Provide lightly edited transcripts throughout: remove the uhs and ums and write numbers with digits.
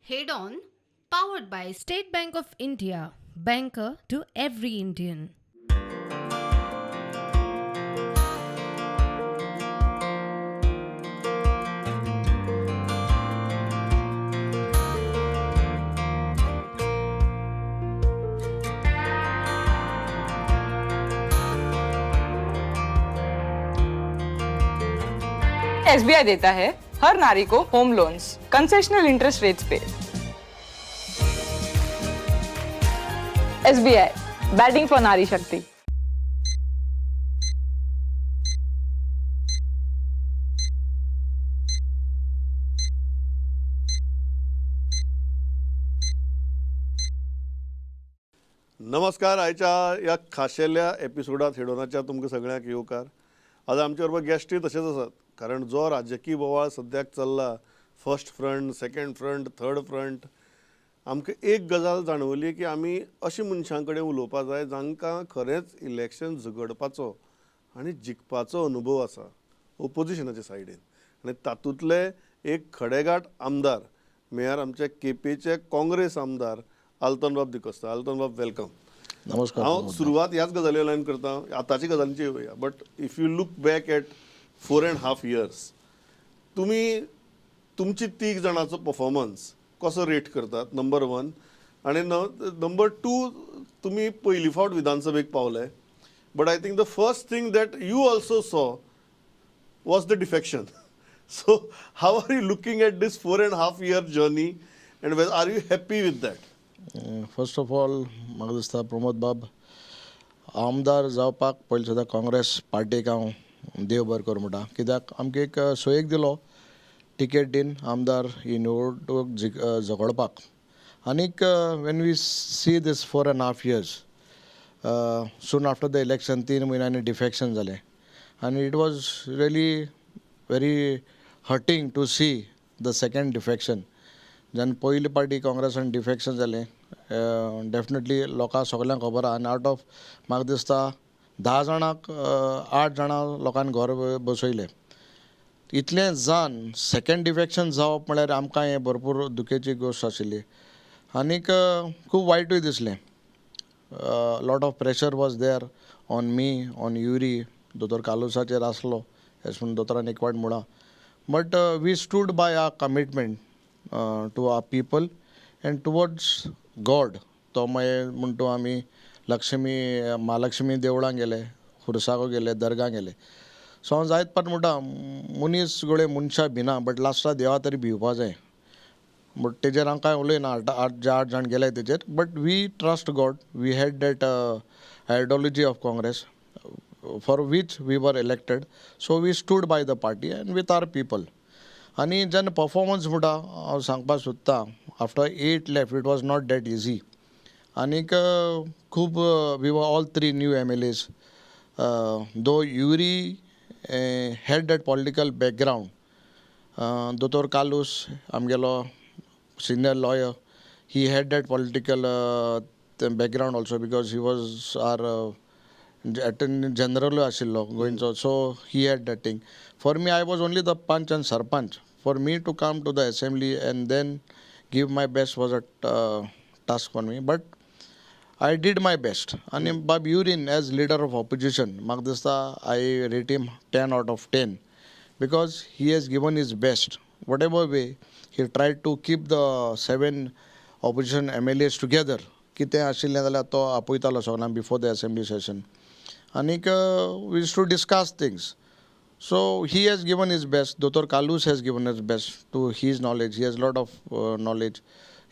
Head On, powered by State Bank of India, banker to every Indian. SBI देता है हर नारी को home loans concessional interest rates pay. SBI batting for नारी शक्ति। नमस्कार. आयच्या ह्या खाशेल्या एपिसोडात हेडोनाच्या तुमकां सगळ्यांक येवकार. आज आमचे बरोबर गेस्टूय तशेच आसात, कारण जो राजकीय बोवाळ सद्याक चल्ला, first front, second front, third front, आमकां एक गजाल जाणवली की आमी अशा मनशां कडेन उलोवपा जाय जांकां खरेंच इलेक्शन झगडपाचो आनी जिखपाचो अनुभव आसा ओपोजिशनाच्या सायडीन. आनी तातूंतले एक खडेगाठ आमदार म्हळ्यार आमचे केपेचे काँग्रेस आमदार आल्तनबाब दिकोस्ता. आल्तनबाब, वेलकम. नमस्कार. हांव सुरवात ह्याच गजाली वयल्यान करता, आतांची गजालींची येवया. But if you look back at 4.5 years, तुमी तुमची तीग जाणांचो परफॉर्मन्स कसो रेट करतात, नंबर 1. आनी नंबर 2, तुमी पयली फावट विधानसभेक पावले, but I think the first thing that you also saw was the defection. So how are you looking at this 4.5 year journey and are you happy with that? First of all म्हाका दिसता प्रमोद बाब, आमदार जावपाक पयलीं सुद्दां काँग्रेस पार्टीक हांव देव बरें करूं म्हणटा. कित्याक आमकां एक सोयेक दिलो टिकेट दीन आमदार ही निवडणूक झगडपाक. आनीक when we see this 4.5 years, soon after the election 3 म्हयन्यांनी डिफेक्शन जालें. आनी it was really very hurting to see the second defection. जेन्ना पयली पार्टी काँग्रेसान डिफेक्शन जालें, डेफिनेटली लोकांक सगळ्यांक खबर आहा. आनी आवट ऑफ म्हाका दिसता 10 जाणांक 8 जाणां लोकांनी घर बसयले. इतलें जावन सेकेंड डिफेक्शन जावप म्हळ्यार आमकां हें भरपूर दुखेची गोश्ट आशिल्ली. आनीक खूब वायटूय दिसलें. Lot of pressure was there on me, on Yuri. दोतोर कालुसाचेर आसलो, एश म्हूण दोतोरान एक वाट म्हणा. But we stood by our commitment to our people and towards God. तो मागीर म्हणटो आमी महालक्ष्मी देवळां गेले, खुर्सागो गेले, दर्गा गेले. सो हांव जायत पाट म्हणटा मनीस गोळे मनशां भिना, बट लास्टाक देवा तरी भिवपा जाय. बट तेजेर हांव कांय उलयना. 8 जाण गेले तेजेर. But we trust God. We had that ideology of Congress for which we were elected. So we stood by the party and with our people. आनी जेन्ना परफॉर्मन्स म्हणटा हांव सांगपाक सोदतां, after 8 left it was not that easy. आनीक खूब we were all 3 new MLAs. Though Yuri had that political background. दोतोर कालूस आमगेलो senior lawyer, he had that political background also, because he was R attorney जनरलूय आशिल्लो गोंयचो. So he had that thing. For me, I was only the punch and sarpanch. For me to come to the assembly and then give my best was a task for me. But I did my best. And Bab Urin, as leader of opposition, Magdista, I rate him 10 out of 10 because he has given his best. Whatever way, he tried to keep the 7 opposition MLAs together. कितें आशिल्लें जाल्यार तो आपयतालो सगळ्यांक before the assembly session. आनीक we used to discuss things. So he has given his best. Dr. Kalus has given his best to his knowledge. He has a lot of knowledge.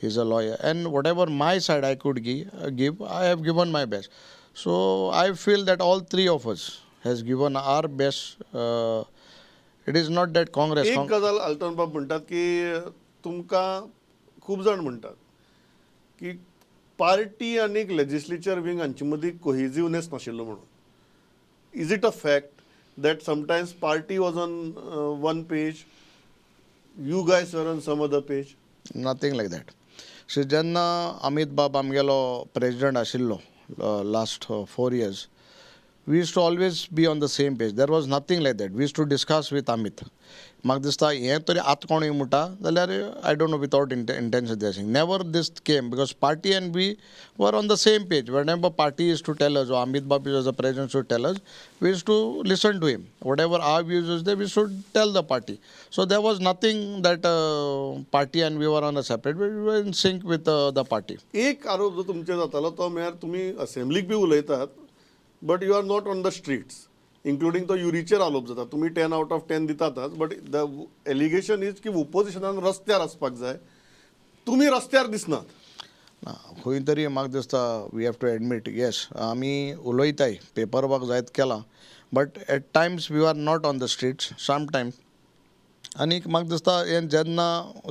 He's a lawyer. And whatever my side I could give, I have given my best. So I feel that all 3 of us has given our best. It is not that Congress. एक गजाल आल्तनबाब म्हणटात की तुमकां खूब जाण म्हणटात की party आनी लेजिस्लेचर विंग हांचे मदीं कोहेजिवनेस नाशिल्लो म्हणून. Is it a fact that sometimes party was on one page, you guys were on some other page? Nothing like that. So जेन्ना अमित बाब आमगेलो प्रेसिडेंट आशिल्लो last 4 years, we used to always be on the same page. There was nothing like that. We used to discuss with Amit. म्हाका दिसता हें तरी आतां कोणूय म्हणटा जाल्यार I don't know without intention they sing never this came because party and we were on the same page whenever party is to tell us Amit Bab is the president should tell us we used to listen to him whatever our views is there we should tell the party so there was nothing that party and we were on a separate we were in sync with the party. एक आरोप जो तुमचे जातालो तो म्हळ्यार तुमी असेंब्लीक बी उलयतात but you are not on the streets including तो युरीचेर आरोप जाता तुमी 10 out of 10 दितातच बट द एलिगेशन इज की ओपोजिशनान रस्त्यार आसपाक जाय तुमी रस्त्यार दिसनात. ना खंय तरी म्हाका दिसता we have to admit yes आमी उलयताय पेपर वर्क जायत केला but at times we are not on the streets some time आनीक म्हाका दिसता हें जेन्ना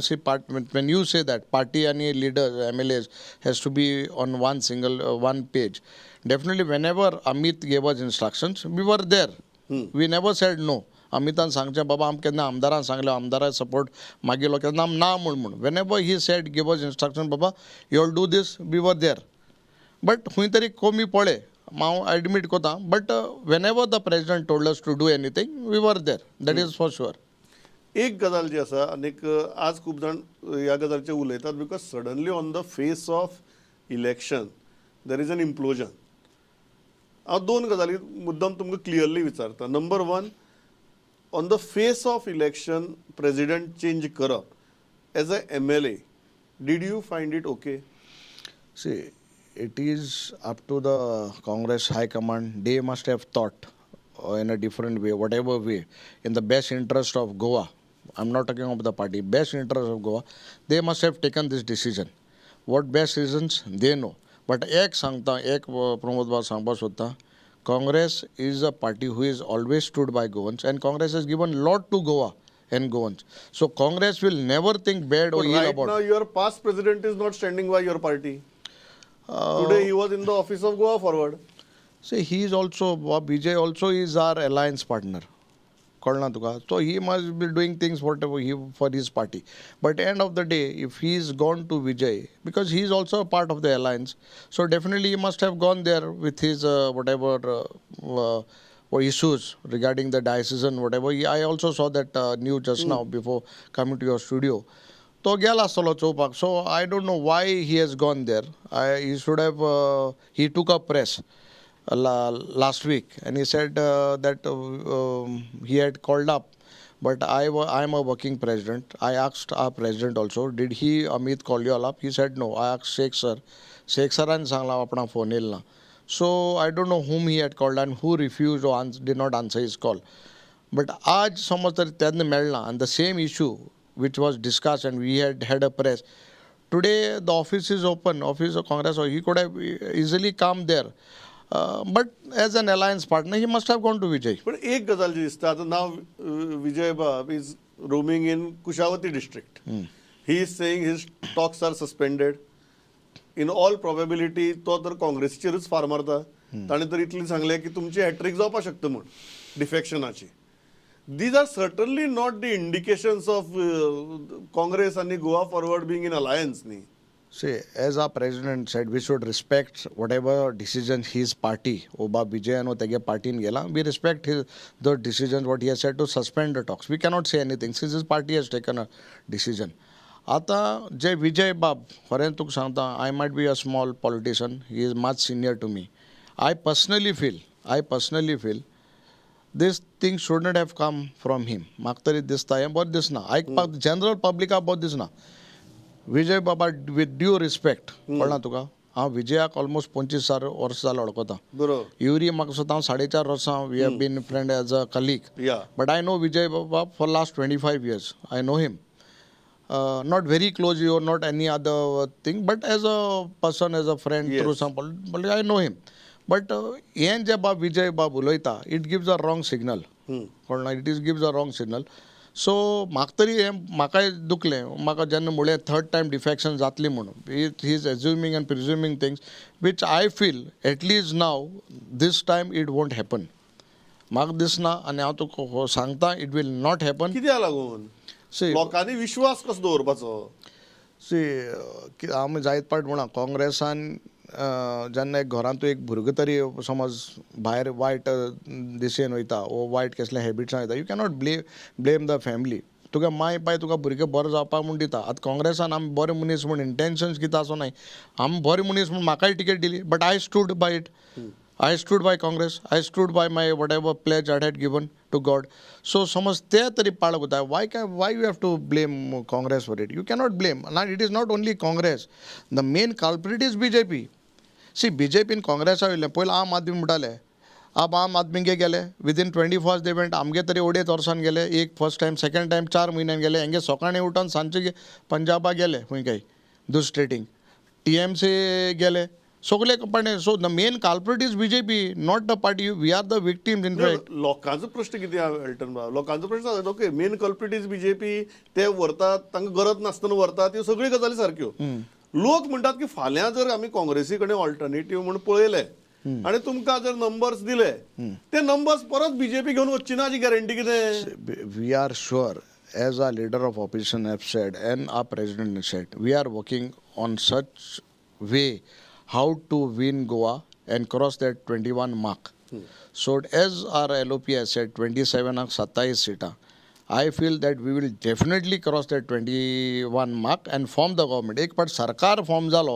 see when you say that party आनी leaders MLAs has to be on one page definitely whenever Amit gave us instructions we were there we never said no Amitabh सांगचें बाबा आम केन्ना आमदारान सांगलें आमदारा सपोर्ट मागिल्लो केन्ना आम ना म्हूण whenever he said give us instruction बाबा you will do this we were there but खंय तरी कमी पळय हांव एडमीट कोता but whenever the president told us to do anything we were there that is for sure. एक गजाल जी आसा आनीक आज खूब जाण ह्या गजालीचेर उलयतात because suddenly on the face of election there is an implosion. हांव दोन गजाली मुद्दम तुमकां क्लियरली विचारता. Number one on the face of election president change करप as a MLA did you find it okay? See, it is up to the Congress High Command. They must have thought in a different way, whatever way, in the best interest of Goa. I'm not talking about the party. Best interest of Goa. They must have taken this decision. What best reasons? They know. But एक सांगता एक प्रमोद बाब सांगपाक सोदता Congress is a party who is always stood by Goans and Congress has given lot to Goa and Goans. So Congress will never think bad or ill Right about. now your past president is not standing by your party. Today he was in the office of Goa Forward. See, he is also, BJ also is our alliance partner. कळना तुका so he must be doing things whatever he for his party but end of the day if he is gone to Vijay because he is also a part of the alliance so definitely he must have gone there with his whatever issues regarding the diocesan whatever I also saw that news just now before coming to your studio तो गेला आसतलो चोवपाक so I don't know why he has gone there he should have he took a press last week and he said that he had called up but I am a working president. I asked our president also did he Amit call you all up? He said no. I asked Sheikh sir सांगला आपणा phone येयला so I don't know whom he had called and who refused or did not answer his call but आज समज तरी तेन्ना मेळना and the same issue which was discussed and we had a press today the office is open office of Congress or he could have easily come there. But as an alliance partner, he must have gone to Vijay. But एक गजाल जी दिसता आता now Vijay Bab is roaming in Kushavati district. He is saying his talks are suspended. In all probability तो तर काँग्रेसीचेरूच फार मारता. ताणें तर इतलें सांगलें की तुमची हॅट्रिक जावपाक शकता म्हूण डिफेक्शनाची. These are certainly not the indications of Congress and Goa Forward being in alliance न्ही. See, as our president said, we should respect whatever decision his party, Oba Vijay and Otege party in Gela, we respect the decisions, what he has said to suspend the talks. We cannot say anything since his party has taken a decision. Ata Jay Vijay Bab, Horentuk Santa, I might be a small politician, he is much senior to me. I personally feel this thing should not have come from him. Maktari this time, but this na. General public about this na. विजय बाबा with due respect कळना तुका हांव विजयाक almost 25 वर्सां जालो वळखता Yuri म्हाका सुद्दां हांव 4.5 वर्सां we have been friend as a colleague but I know Vijay Baba for last 25 years I know him not very closely or not any other thing but as a person as a friend through some I know him but हें जे बाब विजय बाब उलयता it gives a wrong signal कळना it gives a wrong signal so म्हाका तरी हें म्हाकाय दुखलें म्हाका जेन्ना म्हळें थर्ड टायम डिफेक्शन जातली म्हणून he is assuming and presuming things which I feel at least now this time it won't happen म्हाका दिसना आनी हांव तुका सांगता इट वील नॉट हॅपन कित्याक लागून लोकांनी विश्वास कसो दवरपाचो सी आमी जायत पाट म्हणा काँग्रेसान जेन्ना एक घरांत तूं एक भुरगो तरी समज भायर वायट दिशेन वयता वो वायट कसल्या हॅबिट्सान वयता you cannot blame the family. तुका माय पाय तुका भुरगें बरो जावपाक म्हूण दिता. आतां काँग्रेसान आमी बरे मनीस म्हूण इंटेन्शन्स कितें आसूं नाय, आमी बरे मनीस म्हूण म्हाकाय टिकेट दिली, but I stood by it. I stood by Congress. I stood by my whatever pledge I had given to God. So समज ते तरी पाळक होता. Why you have to blame Congress for it? You cannot blame. Now it is not only Congress. The main culprit is BJP. See BJP in Congress आयिल्ले पयलीं आम आदमी म्हणटाले. अब आम आदमींगे गेले विदीन 24 दे वेंट. आमगे तरी 2.5 वर्सान गेले. एक फर्स्ट टायम सेकंड टायम 4 म्हयन्यान गेले. हेंगे सकाळीं उठोन सांजचे पंजाबा गेले खंय काय दूस स्टेटींग. TMC गेले. सगळे पण so the main culprit is BJP, not the party. We are the victims in fact. लोकांचो प्रश्न कितें आहा एल्टन बाब, लोकांचो प्रश्न आसा okay main culprit is BJP, ते व्हरतात तांकां गरज नासतना व्हरतात, ह्यो सगळ्यो गजाली सारक्यो. लोक म्हणटात की फाल्यां जर आमी काँग्रेसी कडेन ऑल्टरनेटिव्ह म्हणून पळयले आनी तुमकां जर नंबर्स दिले, ते नंबर्स परत बीजेपी घेवन वचची ना हाची गॅरंटी कितें? We are sure as a leader of opposition have said and our president said we are working on such way how to win Goa and cross that 21 mark. So as our LOP has said 27 or 27 seats, I feel that we will definitely cross that 21 mark and form the government. एक पाट सरकार form जालो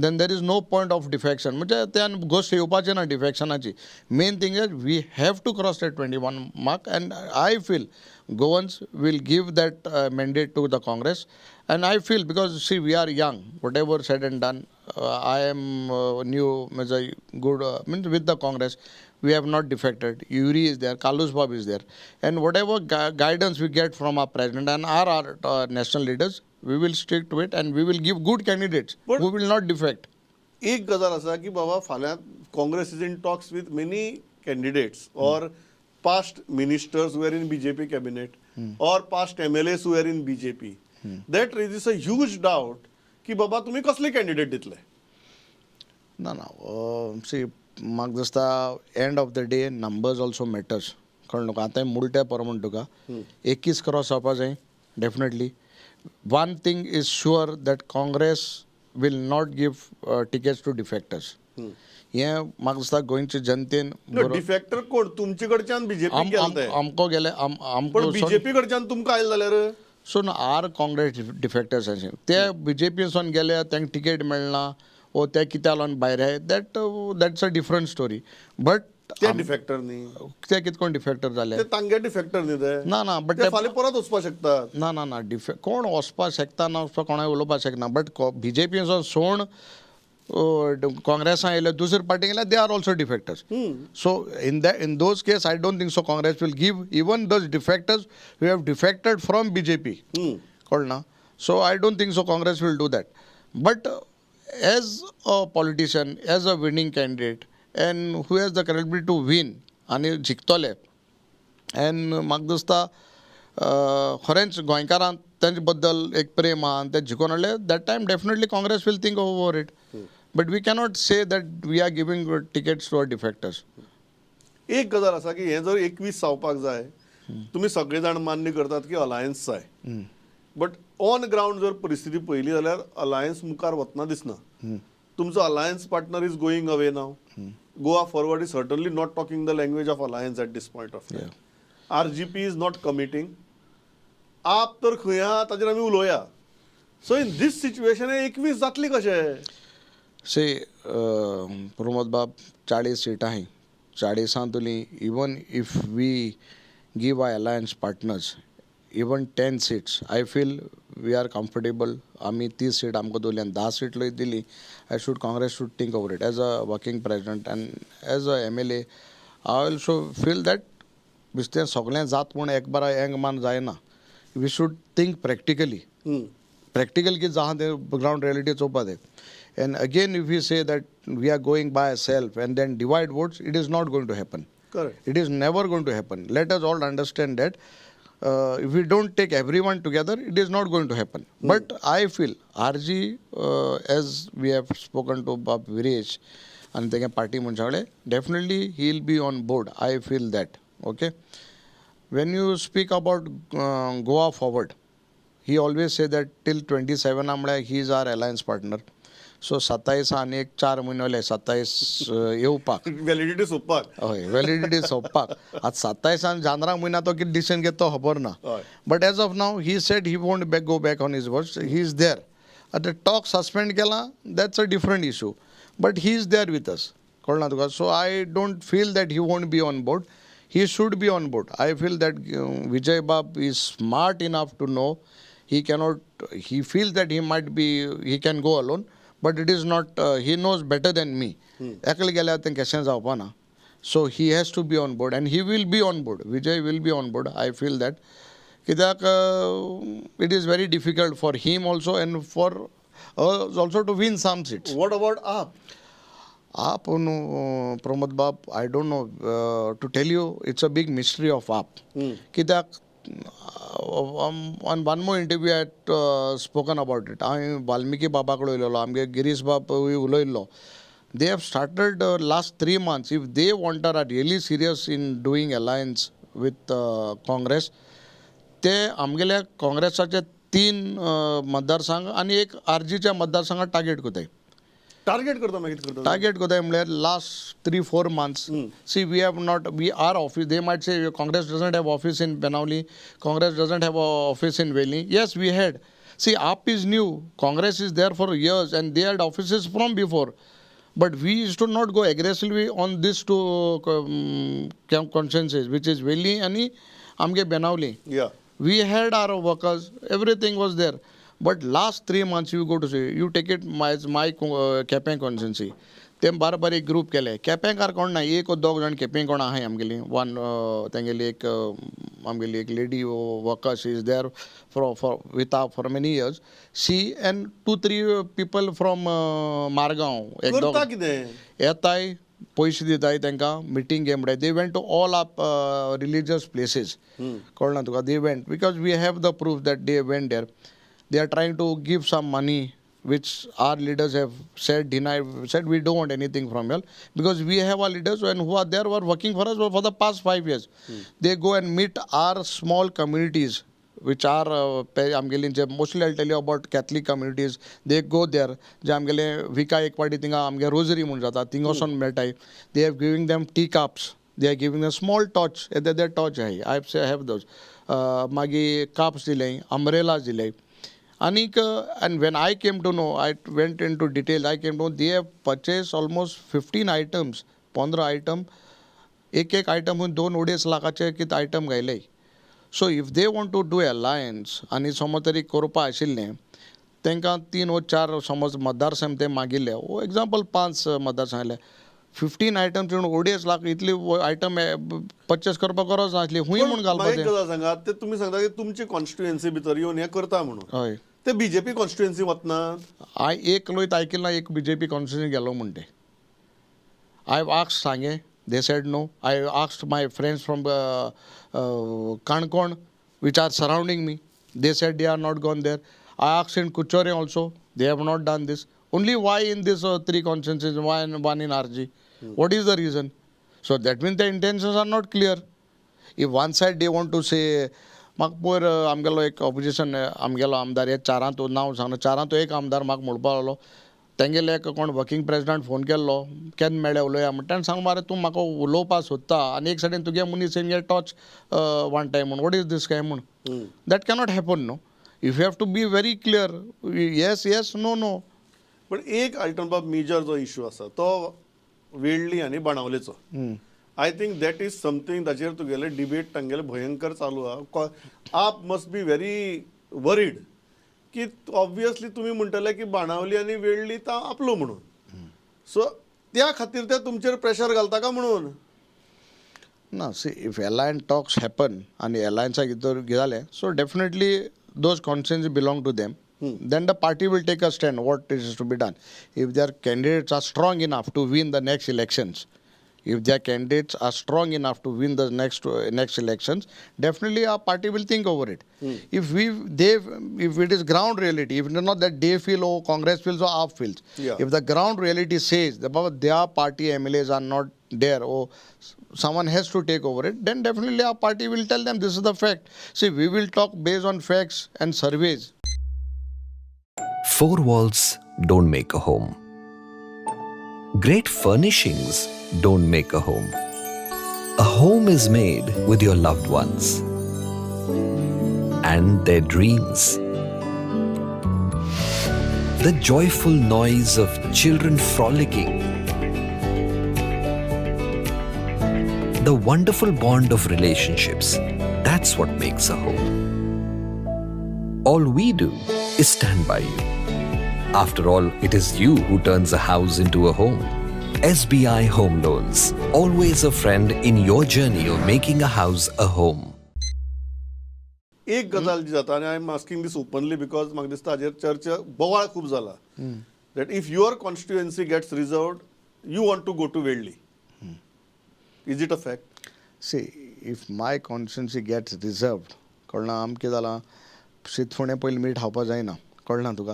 then there is no point of defection. म्हणजे त्यान गोष्ट येवपाची ना डिफेक्शनाची. Main thing is we have to cross that 21 mark and I feel Goans will give that mandate to the Congress. And I feel because see we are young, whatever said and done, I am new as a good means with the Congress. We have not defected. Yuri is there, Kalus Bab is there, and whatever guidance we get from our president and our national leaders, we will stick to it and we will give good candidates who will not defect. एक गजाल आसा की बाबा फाल्यां Congress is in talks with many candidates और past ministers who were in BJP cabinet or past MLAs who were in BJP. That raises a huge doubt की बाबा तुम्ही कसले कॅन्डिडेट दितले? ना सी म्हाका दिसता end of the day numbers also matters. कळ्ळें तुका? आतां मुलट्या पर म्हण तुका 21 क्रॉस जावपा जाय definitely. One thing is sure that Congress will not give tickets to defectors. हें म्हाका दिसता गोंयचे जनतेन डिफेक्टर कोण तुमचे कडच्यान बीजेपी गेले आमको गेले पण बीजेपी कडच्यान तुमकां आयले जाल्यार सो आर काँग्रेस डिफेक्टर्स ते बीजेपीसून गेले तांकां टिकेट मेळना ओ ते कित्या लागून भायर that's a different story. But ते डिफेक्टर न्ही, ते कितकोन डिफेक्टर जाले? ते तांगे डिफेक्टर न्ही ते. ना बट ते फाल्यां परत वचपाक शकतात. ना कोण वचपाक शकता ना वचपाक कोणाय उलोवपाक शकना. बट बीजेपीसून सोड काँग्रेसान येयले दुसरे पार्टी गेले they are also defectors. So in those case I don't think so Congress will give even those defectors who have defected from BJP. कळना? So I don't think so Congress will do that. But as a politician, as a winning candidate and who has the credibility to win आणि जिखतले and म्हाका दिसता खरेंच गोंयकारांक तांचे बद्दल एक प्रेम आहा आनी ते जिखून हाडले that time definitely Congress will think over it. But we cannot say that we are giving tickets to our defectors. एक गजाल आसा की हें जर 21 जावपाक जाय, तुमी सगळे जाण मान्य करतात की अलायन्स जाय, बट ऑन ग्राउंड जर परिस्थिती पळयली जाल्यार अलायन्स मुखार वतना दिसना. तुमचो alliance partner is going away now. Goa Forward is certainly not talking the language of alliance at this point of time. RGP is not committing. AAP तर खंय आहा ताजेर आमी उलोवया. सो इन दीस सिच्युएशन 21 जातली कशें? से प्रमोद बाब 40 सीटां आहाय. 40 even if we give I alliance partners even 10 seats I feel we are comfortable. आमी 30 सीट आमकां दवरली आनी 10 सीट दिली. Congress should think over it as a working president and as a MLA. I also feel that बेश्टें सगळें जात म्हूण एक बारा एंग मान जायना. We should think practically. Practical कितें जाहा तें ग्राउंड रियलिटी चोवपाक जाय. And again, if we say that we are going by ourselves and then divide votes, it is not going to happen. Correct. It is never going to happen. Let us all understand that if we don't take everyone together, it is not going to happen. But I feel RG, as we have spoken to Bob Viresh and the party Munchale, definitely he will be on board. I feel that. Okay. When you speak about Goa forward, he always say that till 27 he is our alliance partner. So 27 आनी एक 4 म्हयने उरले 27 येवपाक. Validity सोपपाक. हय validity सोंपपाक. आतां 27 जानेवारी म्हयन्या तो कितें डिसिजन घेता तो खबर ना. हय. But as of now he said he won't go back on his words. He is there. आतां टॉक सस्पेंड केला that's a different issue. But he is there with us. कळना तुका. So I don't feel that he won't be on board. He should be on board. I feel that Vijay Bab is smart enough to know he feels that he can go alone, but it is not, he knows better than me. एकले गेल्यार तें केशें जावपाना. So he has to be on board and he will be on board. Vijay will be on board. I feel that. कित्याक it is very difficult for him also and for us also to win some seats. What about AAP? AAP, Pramod Bab, I don't know. To tell you, it's a big mystery of AAP. Kidak, on one more interview I had spoken about it. I Valmiki Baba kado ilolo, amge Girish Bab uloilo. They have started last 3 months. If they are really serious in doing alliance with Congress, ते आमगेल्या काँग्रेसाचे 3 मतदारसंघ आणि एक आरजीच्या मतदारसंघात target करताय. Target करता मागीर कितें करता? Target kotay म्हळ्यार last 3-4 months. See, we our office, they might say Congress doesn't have office in Benavli, Congress doesn't have a office in Veli. Yes, we had. See, AAP is new. Congress is there for years and they had offices from before. But we used to not go aggressively on these 2 consensus, which is Veli and Amge Benavli. Yeah. We had our workers, everything was there. But last 3 months you go to say, you take it my Kepen constituency. तेम बार एक group केले. केपेंकार कोण ना, एक और 2 जाण केपें कोण आहाय आमगेली. वन तेंगेली एक आमगेली एक lady worker, she is there for many years. She and 2-3 people from Margaon. करता कितें? येताय पयशे दिताय तांकां मिटींग घे म्हणटाय. They went to all up religious places. कळना तुका. They went because we have the proof that they went there. They are trying to give some money, which our leaders have said we don't want anything from you, because we have our leaders and who are there were working for us for the past 5 years. They go and meet our small communities, which are mostly I'll tell you about Catholic communities. They go there. Amgele vika ek party tinga amge rosary mun jata tingoson metai. They are giving them teacups. They are giving a small torch. Their torch hai. I have those. Magi cups dilay, umbrellas dilay. And when I came to know, I went into detail, I came to know they have purchased almost 15 items, 15 item. एक item hun 2-2.5 लाखाचे कित item घायले. So if they want to do alliance, आणि समज तरी करपा आशिल्लें, तांकां 3-4 समज मतदारसंघ ते मागिल्ले. एक्झाम्पल 5 मतदारसंघाले. 15 items म्हणून 2.5 लाख इतली आयटम परचेस करपाक गरज नासली. हुंय म्हूण घालपाचें. एक गजाल सांगात, ते तुमी सांगता की तुमची कॉन्स्टिट्युएन्सी भितर येवन हें करता म्हणून. हय. ते बीजेपी कॉन्स्टिट्युएन्सी वचनात? हांव एक लोयत आयकिल्लो एक बीजेपी कॉन्स्टिट्युएन्सी गेलो म्हणटे. आय आस्क्ड सांगे. They said no. I asked my friends from Kankon, which are surrounding me. They said they are not gone there. I asked in Kuchore also. They have not done this. Only why in this 3 consensus, why one in RG? What is the reason? So that means the intentions are not clear. If one side they want to say, म्हाका पयर आमगेलो एक opposition आमगेलो आमदार एक 4 नांव सांगना 4 एक आमदार म्हाका म्हणपाक लागलो. तेंगेले एक कोण वर्किंग प्रेसिडेंट फोन केल्लो, केन्ना मेळ्ळे उलोवया म्हणटा. ताणें सांग मरे तूं म्हाका उलोवपाक सोदता आनी एक सायडीन तुगे मनीस येवन टॉर्च वांटाय म्हूण. वॉट इज दीस काय म्हूण. That cannot happen no. If you have to be very clear, yes yes, no no. पण एक आयटम बाब मेजर जो इश्यू आसा तो वेळ्ळी आनी बाणावलेचो. I think that is something ताचेर तुगेले डिबेट तांगेले भयंकर चालू आहा. AAP must be very worried की ऑब्वियसली तुम्ही म्हणटले की बाणावली आनी वेळ्ळी ता आपलो म्हणून. सो त्या खातीर ते तुमचेर प्रेशर घालता का म्हणून? ना, see if alliance talks happen आनी अलायन्सा भितर जाले, so definitely those constituency belong to them. Then the party will take a stand what is to be done. If their candidates are strong enough to win the next elections, if their candidates are strong enough to win the next elections, definitely our party will think over it. If it is ground reality, if it is not that they feel, oh, Congress feels or AAP feels. Yeah. If the ground reality says that their party MLAs are not there, or someone has to take over it, then definitely our party will tell them this is the fact. See, we will talk based on facts and surveys. 4 Walls don't make a home. Great furnishings don't make a home. A home is made with your loved ones and their dreams. The joyful noise of children frolicking. The wonderful bond of relationships. That's what makes a home. All we do is stand by you. After all, it is you who turns a house into a home. SBI Home Loans. Always a friend in your journey of making a house a home. एक गजाल जी जाता आणि I am asking this openly because म्हाका दिसता हाजेर चर्चा बोवाळ खूब जाला that if your constituency gets reserved you want to go to Velim is it a fact see if my constituency gets reserved कळना आमकां कितें जालां शीतफोणे पयलीं मीठ खावपाक जायना कळना तुका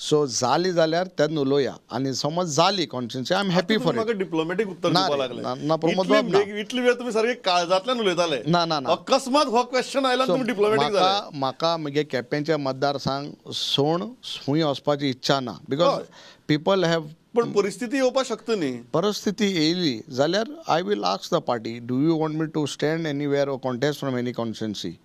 सो जाली जाल्यार तेन्ना उलोवया आनी समज जाली constituency I am happy for म्हाका डिप्लोमॅटीक उत्तर ना दिवपाक रे, लागले ना, प्रमोद बाब, ना. इतली वेळ तुम्ही सारखे काळजांतल्यान उलयताले ना, ना, ना. अकस्मात हो क्वेश्चन आयला आनी तुम्ही डिप्लोमॅटीक जाले म्हाका म्हगे केपेंचे मतदारसंघ सोड खूंय वचपाची इच्छा ना बिकॉज पीपल हॅव पण परिस्थिती येवपाक शकता न्ही परिस्थिती येयली जाल्यार I will ask the party do you want me to stand anywhere or contest from any constituency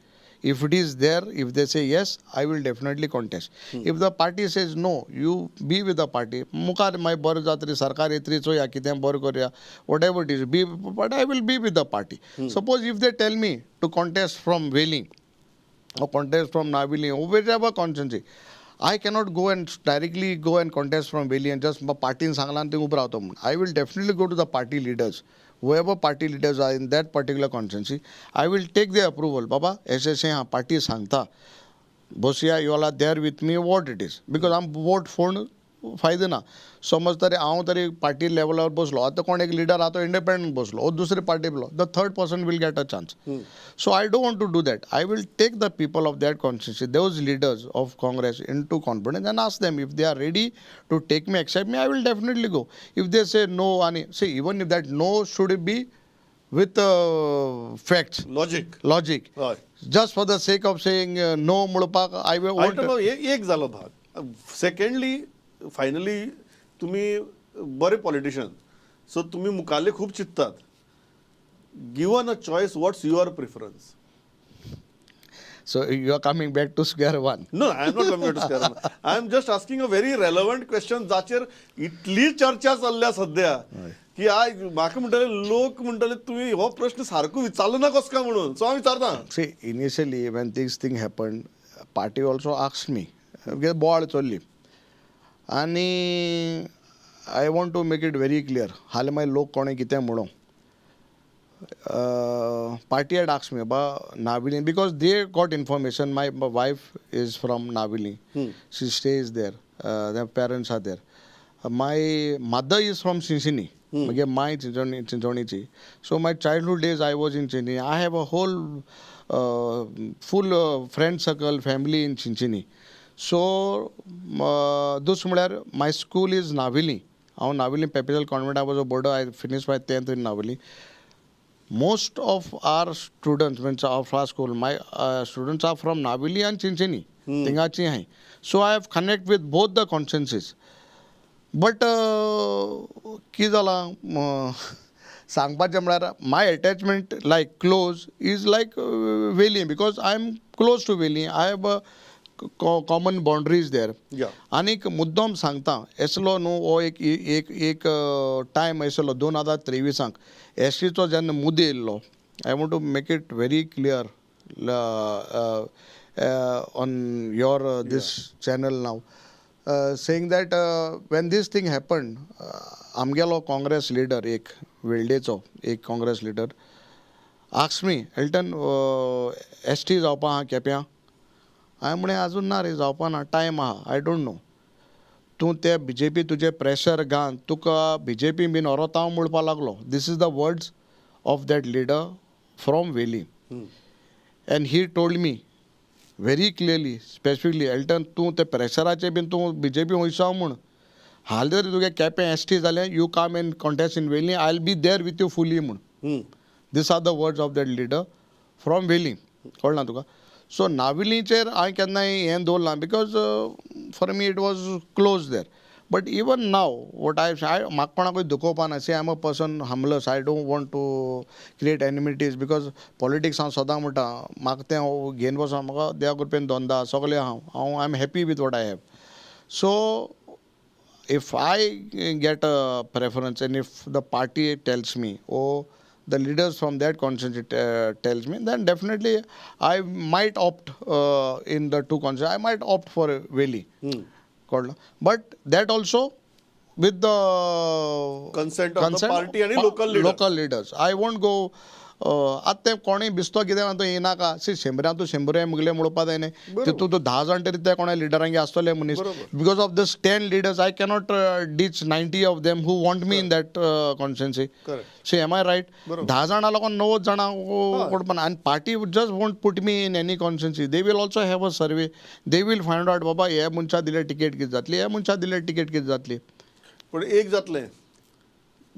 if it is there, if they say yes, I will definitely contest. If the party says no, you be with the party. Mukar my bar jatri sarkar etri choya kitem bar korya whatever it is be, but I will be with the party. Suppose if they tell me to contest from Wheeling or contest from Navili or wherever constituency, I cannot go and directly go and contest from Wheeling and just party sanglan thing ubra hoto. I will definitely go to the party leaders. Whoever party leaders are in that particular constituency, I will take their approval. Baba, ऐसे हाँ party सांगता boccia you all are there with me what it is because I'm vote for फायदे ना समज तरी हांव तरी party लेवलावर बसलो आतां कोण एक लिडर आहा तो इंडिपेंडंट बसलो और दुसरी पार्टी बसलो the third person will get a chance so I don't want to do that I will take the people of that constituency those leaders of Congress into confidence and ask them if they are ready to take me accept me I will definitely go if they say no आणि say even if that no should be with facts logic just for the sake of saying no mulpak I will I don't know एक झालो भाग secondly finally तुम्ही बरे politician so तुम्ही मुखाल्ले खूप चित्तात given a choice what's your preference so you are coming back to square one No, I am not coming to square one. I am just asking a very relevant question जाचेर इतली चर्चा चल्ल्या सध्या की आज म्हाका म्हणटले लोक म्हणटले तुम्ही हो प्रश्न सारको विचारलो ना कसो काय म्हणून सो हांव विचारता see initially when this thing happened party also asked me बोवाळ चल्ली आनी I want to make it very clear हाले मागीर लोक कोणें कितें म्हणो party had asked me about Navili because they got information. My wife is from Navili. She stays there. Their parents are there. My mother is from Cincinnati. My Cincinnati. So my childhood days I was in Cincinnati. I have a whole full friend circle, family in Cincinnati. So those my school is Navili. Our Navili Papal Convent. I was a boarder. I finished my 10th in Navili. Most of our students, when of our school, my students are from Navili and Cincinnati. Tingachi hai. So I have connect with both the consensus. But ki zala sangpache म्हळ्यार my attachment like close is like Veli because I am close to Veli. I have a common boundaries there. आनीक मुद्दम सांगता एसलो न्हू हो एक time एसलो 2023 एसटीचो जेन्ना मुद्दे येयल्लो I want to make it very clear on your this channel now saying that when this thing happen आमगेलो काँग्रेस लिडर एक वेल्डेचो एक Congress leader asks me Elton ST जावपा आहा केप्यां हांवें म्हणें आजून ना रे जावपा ना टायम आहा आय डोंट नो तूं ते BJP तुजें प्रेशर घालन तुका BJP बीन ओरोतांव म्हणपा लागलो this is the words of that leader from Velim and he told me very clearly specifically Elton तूं ते प्रेशराचे बीन तूं BJP वयसाव म्हूण हाल जर तुगे केपें एसटी जालें you come and contest in Velim I will be there with you fully म्हूण these are the words of that leader from Velim कळना तुका सो नाविलीचेर हांवें केन्नाय हें दवरलां because for me it was close there But even now, what म्हाका कोणाकूय दुखोवपाना. See, I'm a person harmless. I don't want to create enmities because politics हांव सदां म्हणटा म्हाका तें घेवन बसोन म्हाका देवा कृपेन दोनदा सगळें हांव I am happy with what I have. So if I get a preference and if the party tells me, oh, the leaders from that constituency tells me, then definitely I might opt in the two constituencies. I might opt for Veli. But that also with the Consent of the party आणि local leaders. I won't go. आतां तें कोणूय बिस्तो कितें तो येनाका. C 100 Mughal e म्हणोवपा जायना. तितून तो 10 जाण तरी त्या कोणा लिडरांगे आसतले मनीस. Because of this 10 leaders I cannot ditch 90 of them who want me in that constituency. See, am I right? 10 जाणां लागून 90 जाणां कोडपाना. आनी party just won't put me in any constituency. They will also have a survey. They will find out बाबा ह्या मनशा दिले ticket कितें जातली, ह्या मनशा दिले टिकेट कितें जातली. पण एक जातलें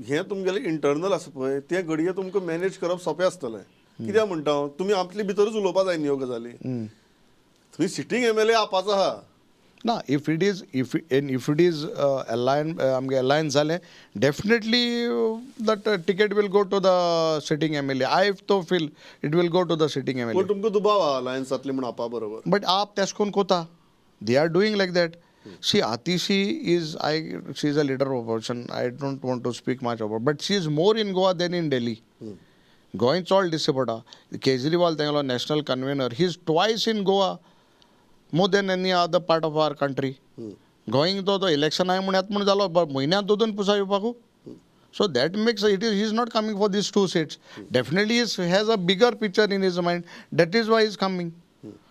हें तुमगेलें इंटरनल आसा पळय तें घडये तुमकां मॅनेज करप सोंपें आसतलें. कित्याक म्हणटा हांव तुमी आपले भितरूच उलोवपा जाय न्ही ह्यो गजाली. थंय सिटींग MLA आपाचो आहा. ना, if it is alliance जालें, definitely that ticket will go to the sitting MLA. I to feel it will go to the sitting MLA. पण तुमकां दुबाव आहा अलायन्स जातली म्हण आपा बरोबर. But आप तेश कोन कोता. They are doing like that. See, Atishi she is a leader of opposition. I don't want to speak much about, but she is more in Goa than in Delhi. Goin's all disappointed. Kejriwal, the national convener, he is twice in Goa, more than any other part of our country. Going to the election, I am म्हणून जालो, but म्हयन्यांत दोन Pusa येवपाकू. So that makes he is not coming for these 2 seats. Definitely he has a bigger picture in his mind. That is why he is coming.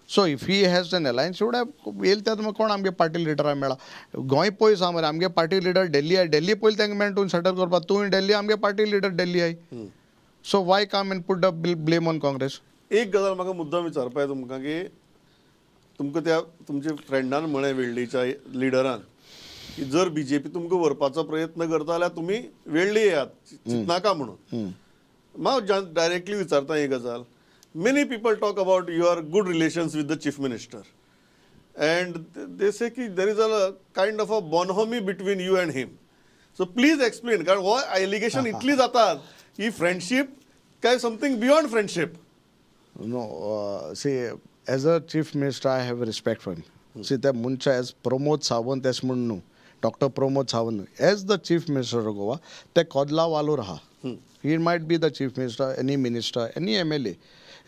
So if he has an alliance, should have येल त्यात मग कोण आमगे party leader मेळा. गोंय पळय सामरे आमगे party leader Delhi आहे. दिल्ली पयलीं तांकां मेळटून सेटल करपा. तूं दिल्ली आमगे पार्टी लिडर दिल्ली आहे. So Y come and put the blame on Congress. एक गजाल म्हाका मुद्दम विचारपाक तुमकां की तुमकां त्या तुमच्या फ्रेंडान म्हळें वेळ्ळीच्या लिडरान की जर BJP तुमकां व्हरपाचो प्रयत्न करता जाल्यार तुमी वेळ्ळी येयात चिंतनाका म्हणून. हांव डायरेक्टली विचारता ही गजाल. Many people talk about your good relations with the chief minister, and they say that there is a kind of a bonhomie between you and him. So please explain. कारण हो allegation इतली जातात ही friendship काय something beyond friendship. No, see, as a chief minister, I have respect for him. See, त्या मनशा as Pramod Sawant as म्हणून Dr. Pramod Sawant as the chief minister of Goa, ते कोदला वालो रहा. He might be the chief minister, any minister, any MLA.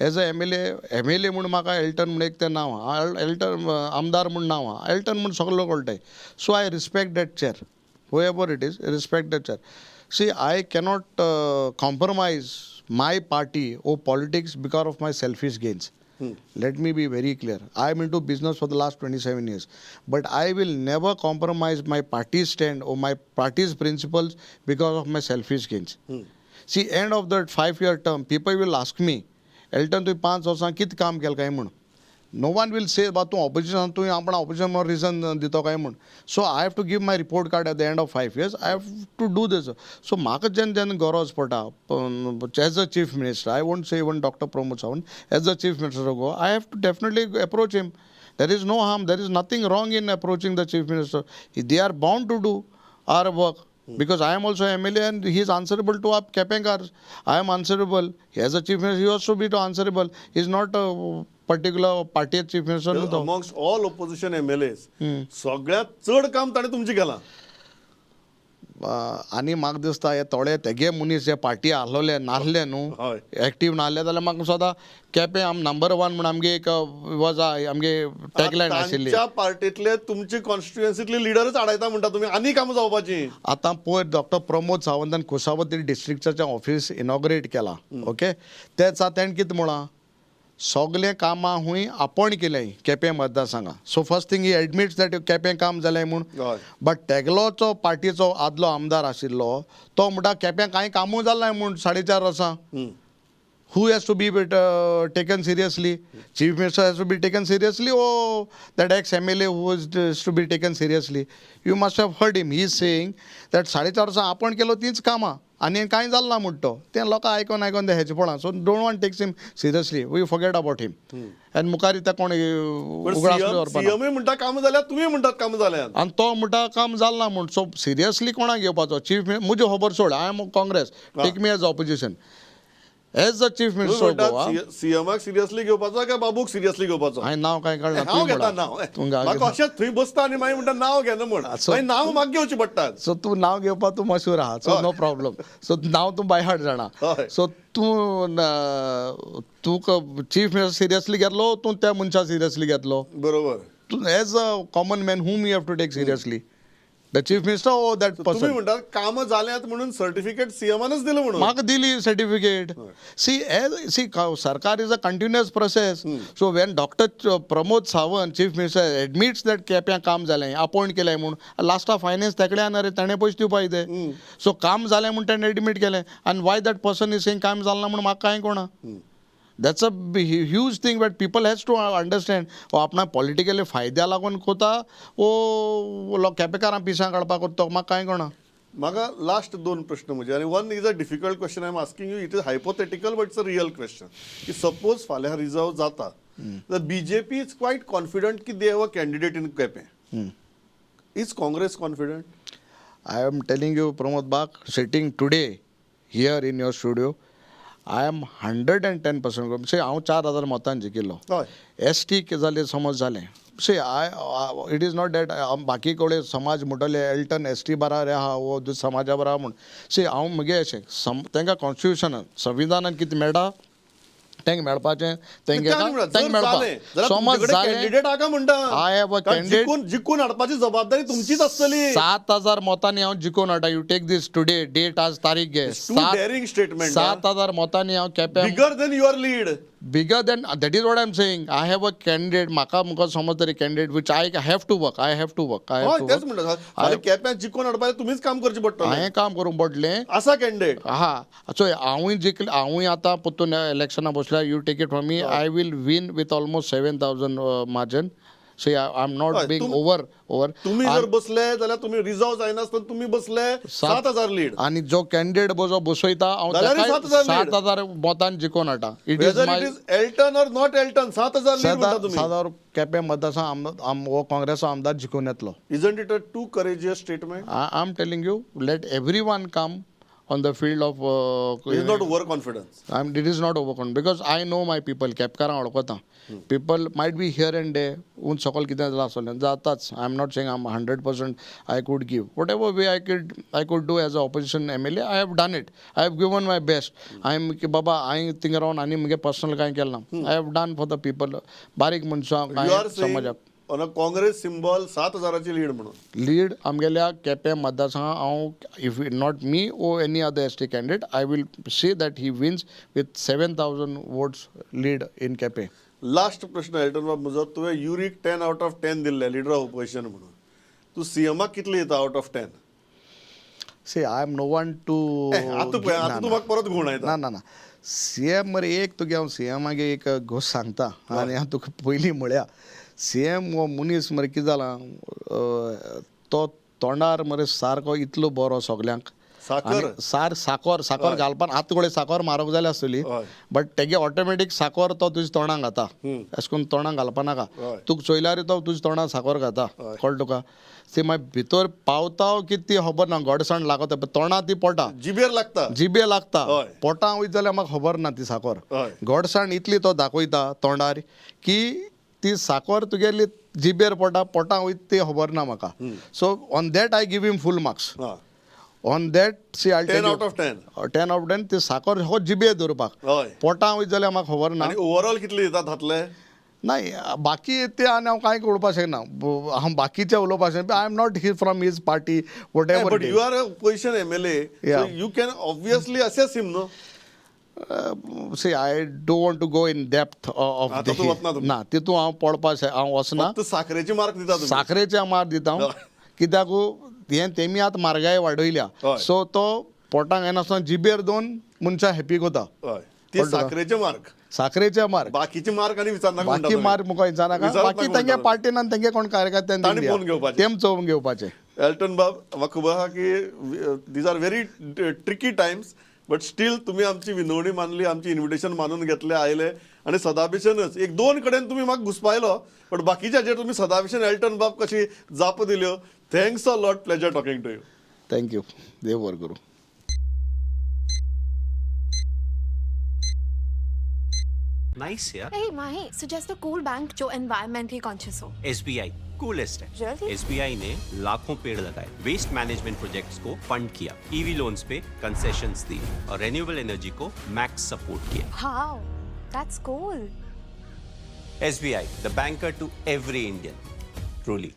Age a MLA म्हणून म्हाका Elton म्हणून एक तें नांव आहा. एल्टन आमदार म्हणून नांव आहा. एल्टन म्हणून सगळे लोक कळटाय. So I respect that chair. Whoever it is, respect that chair. See, I cannot compromise my party or politics because of my selfish gains. Let me be very clear. I am into business for the last 27 years. But I will never compromise my party's stand or my party's principles because of my selfish gains. See, end of that 5-year term, people will ask me, Elton तुवें 5 वर्सां कितें काम केलें काय म्हूण. No one will से बा तूं opposition तुवें आपणा ऑपोजिशन म्हणून रिजन दितो काय म्हूण. So I have to give my report card at the end of 5 years. I have to do this. So म्हाका जेन्ना गरज पडटा as a chief minister, I won't say even doctor Pramod Sawant, as a chief minister of Goa, I have to definitely approach him. There is no harm, there is nothing wrong in approaching the chief minister. They are bound to do our work. Because I am also MLA and he is answerable to our Kepenkars. I am answerable. He as a chief minister, he also be to answerable. He is not a particular party chief minister. Amongst all opposition MLAs, सगळ्यात चड काम ताणें तुमचें केलां. आनी म्हाका दिसता हे थोडे तेगे मनीस जे पार्टी आहलोले नासले न्हू, एक्टीव नासले जाल्यार म्हाका सदां केपें आम नंबर 1 म्हणून आमगे एक वजा आमगे टॅगलायन आशिल्ली. तांच्या पार्टींतले तुमची कॉन्स्टिट्युएन्सींतली लिडरच आडायता म्हणटा तुमी. आनी कामां जावपाची. आतां पळय, डॉक्टर प्रमोद सावंतान कुशावती डिस्ट्रिक्टाचें ऑफिस इनॉग्रेट केलां. ओके, तेच ताणें कितें म्हणलां, सगळें कामां हूंय आपण केलें केपें मतदारसंघां. So first thing he admits that Quepem काम जालें म्हूण. बट तेगलोचो पार्टीचो आदलो आमदार आशिल्लो तो म्हणटा केपें कांय कामूय जालें म्हूण 4.5 वर्सां. who has to be taken seriously? Chief Minister has to be taken seriously, or that ex-MLA who is to be taken seriously? You must have heard him. He is saying that 4.5 आपण केलो तीच कामां आनी कांय जालें ना म्हणटा तो. तें लोकां आयकोन हेजे पळोवना. So don't want takes him seriously. We forget about him. आनी मुखार इता कोण उगडास दवरपाना. सीएमय म्हणटा काम जाल्यार तुमी म्हणटात काम जाल्यात. आनी तो म्हणटा काम जालें ना म्हूण. सो सिरियसली कोणाक घेवपाचो? चीफ म्हजे खबर सोड. I am Congress. Take me as opposition. As the chief minister Goa सीएमाक सिरियसली घेवपाचो काय बाबूक सिरियसली घेवपाचो? हांवें नांव कांय कळना. हांव घेता नांव. म्हाका अशेंच थंय बसता आनी मागीर म्हणटा नांव घेना म्हण. मागीर नांव म्हाका घेवचें पडटात. सो तूं नांव घेवपाक तूं मशहूर आहा. So no problem. सो नांव तूं बाय हार्ट जाणा. सो तूं चीफ मिनिस्टर सिरियसली घेतलो, तूं त्या मनशा सिरियसली घेतलो. बरोबर. तूं as a common man whom you have to take seriously the chief minister ओ दॅट तुम्ही पर्सन. म्हणटात काम जाल्यात म्हणून सर्टिफिकेट सीएमानच दिलं म्हणून. म्हाका दिली सर्टिफिकेट. सी सरकार is a continuous process. So when doctor Pramod Sawant chief minister admits that केप्यां काम जालें, अपॉयंट केलें म्हणून लास्टा फायनान्स तेकडे आना रे, ताणें पयशे दिवपाक जाय. सो काम जालें म्हणून ताणें एडमीट केलें आनी Y that person is saying काम जालें ना म्हणून म्हाका कांय कोणा. That's a huge thing that people has to understand. वो आपणा पॉलिटिकली फायद्या लागून कोता वो केपेकारां पिसां काडपाक कोत्ता म्हाका कांय कोणा. म्हाका लास्ट 2 प्रश्न म्हणजे आणि one is a difficult question. I am asking you. It is hypothetical but it's a real question. की सपोज फाल्यां रिझर्व जाता तर बीजेपी इज क्वायट कॉन्फिडंट की they have a candidate in Quepem. Is Congress confident? I am telling you, Pramod Bak, sitting today here in your studio, I am 110%. से हांव 4,000 मतान जिखिल्लो. ST जालें समज जालें. से इट इज नॉट डॅट बाकी कडेन समाज म्हणटले एल्टन ST बराबर आहा वो समाजा बराबर म्हूण. से हांव म्हगे अशें तांकां कॉन्स्टिट्युशनान संविधानान कितें मेळटा तेंक मेळपाचें तेंक मेळपाक. समज कॅन्डिडेट आका म्हणटा. I have a candidate. जिखून हाडपाची जबाबदारी तुमचीच आसतली. 7,000 मतांनी हांव जिखून हाडटा. You take this today date आज तारीख घे. Daring statement. 7,000 मतांनी हांव केप्यां. Bigger then your lead. Bigger than that is what I am saying. I have a candidate. म्हाका मुखार समज तरी candidate which I have to work. I have to work. तेच म्हणटा. फाल्यां केप्यां जिखून हाडपाक तुमीच काम करचें पडटलें. हांवें काम करूंक पडलें. आसा कॅन्डिडेट. हा. सो हांवूय जिखलें. हांवूय आतां परतून इलेक्शनाक बसल्यार you take it from me. I will win with almost 7,000 margin. So I am not being over. तुम्ही जर बसले जाल्यार तुम्ही रिझर्व जायनासतना तुम्ही बसले 7,000 लीड. आनी जो कॅन्डिडेट बसयता हांव 7,000 मतान जिखून हाडटा. It is Elton or not Elton 7,000 lead म्हणटा तुम्ही. 7,000 केपें मतदारसंघ हो काँग्रेसचो आमदार जिखून येतलो. Isn't it a too courageous statement? I am telling you, let everyone come on the field of. It is not overconfidence. It is not overconfident because I know my people. केपकारां वळखता. People might be here and there. उन सकल कितें जालां आसतलें जाताच. I am not saying I'm 100% I could give. Whatever way I could do as an opposition MLA, I have done it. I have given my best. I am की बाबा हांवें थिंगा रावन आनी म्हगे पर्सनल कांय केलें ना. I have done for the people. बारीक मनशां कांय समाजाक. On a Congress symbol 7,000ची लीड म्हणून. लीड आमगेल्या केपें मतदारसंघाक हांव if not me or any other ST candidate, I will say that he wins with 7,000 votes lead in Quepem. Last प्रश्न एल्टन बाब म्हजो. तुवें युरीक 10 out of 10 दिल्ले लिडर ऑफ ऑपोजिशन म्हणून. तूं सीएमाक कितले दिता out of 10? See, I am no one to. आतां पळय आतां तूं म्हाका परत घुवण येता. ना सीएम मरे एक तुगे हांव सीएमाक एक घोश सांगता आनी हांव तुका पयलीं म्हळ्या सीएम हो मनीस मरे कितें जाला तो तोंडार मरे सारको इतलो बरो सगल्यांक. साखर घालपान आतां कडेन साखर म्हारग जाली आसतली बट तेगे ऑटोमॅटीक साखर तो तुज्या तोंडाक घाता. अशें करून तोंडाक घालपा नाका. तुका चोयल्यार तो तुज्या तोंडाक साखर घाता. कळ्ळें तुका. ती मागीर भितर पावता कितें ती खबर ना. गडसाण लागता तोंडाक ती पोटा जिबेर लागता. पोटां वयत जाल्यार म्हाका खबर ना ती साखर. गडसाण इतली तो दाखयता तोंडार की ती साखर तुगेली जिबेर पोटां वयत ती खबर ना म्हाका. So on that I give him full marks. On that see I 10 out of 10. 10 out of 10 ती साखर हो जिबेर दवरपाक. पोटां वयत जाल्यार म्हाका खबर ना. ओवरऑल कितले दितात हातले? नाही बाकी ते आनी हांव कांय उलोवपाक शकना. हांव बाकीचे उलोवपाक शकना. I am not here from his party whatever. But you are a position MLA. You can obviously assess him no. See, I don't want to go in depth of the. ना तितून हांव पडपाक हांव वचना. साखरेची mark दिता. साखरेचे mark दिता हांव. कित्याक हें तेमी आतां म्हारगाय वाडयल्या. सो तो पोटांक येनासतना जिबेर दोन मनशां हॅपी कोता. ते साखरेचे मार्क, साखरेचे मार्क, बाकीचे मार्क आणि विचारनाका बाकी मार्क मुको विचारनाका, बाकी तेंगे पार्टीन आनी तेंगे कोण कार्यकर्त्यान तांणी पळोवन घेवपाचें. तेम चोवून घेवपाचे. एल्टन बाब, म्हाका खबर आहा की these are very tricky times, but still तुम्ही आमची विनवणी मानली, आमची इन्व्हिटेशन मानून घेतले, आयले आणि सदाभिशनच एक दोन कडेन तुम्ही म्हाका घुसपायलो, बट बाकीच्याचेर तुम्ही सदाभिशन एल्टन बाब कशी जाप दिल्यो. Thanks a lot, pleasure talking to you. Thank you, देव बरें करूं. Nice, yeah. Hey, Mahi, suggest a cool bank जो environmentally conscious हो. SBI कूलेस्ट है. Really? SBI ने लाखों पेड़ लगाए, वेस्ट मैनेजमेंट प्रोजेक्ट्स को फंड किया, ईवी लोन्स पे कंसेशंस दी और रेन्यूएबल एनर्जी को मैक्स सपोर्ट किया. Wow, that's cool. SBI, the banker to every Indian. Truly.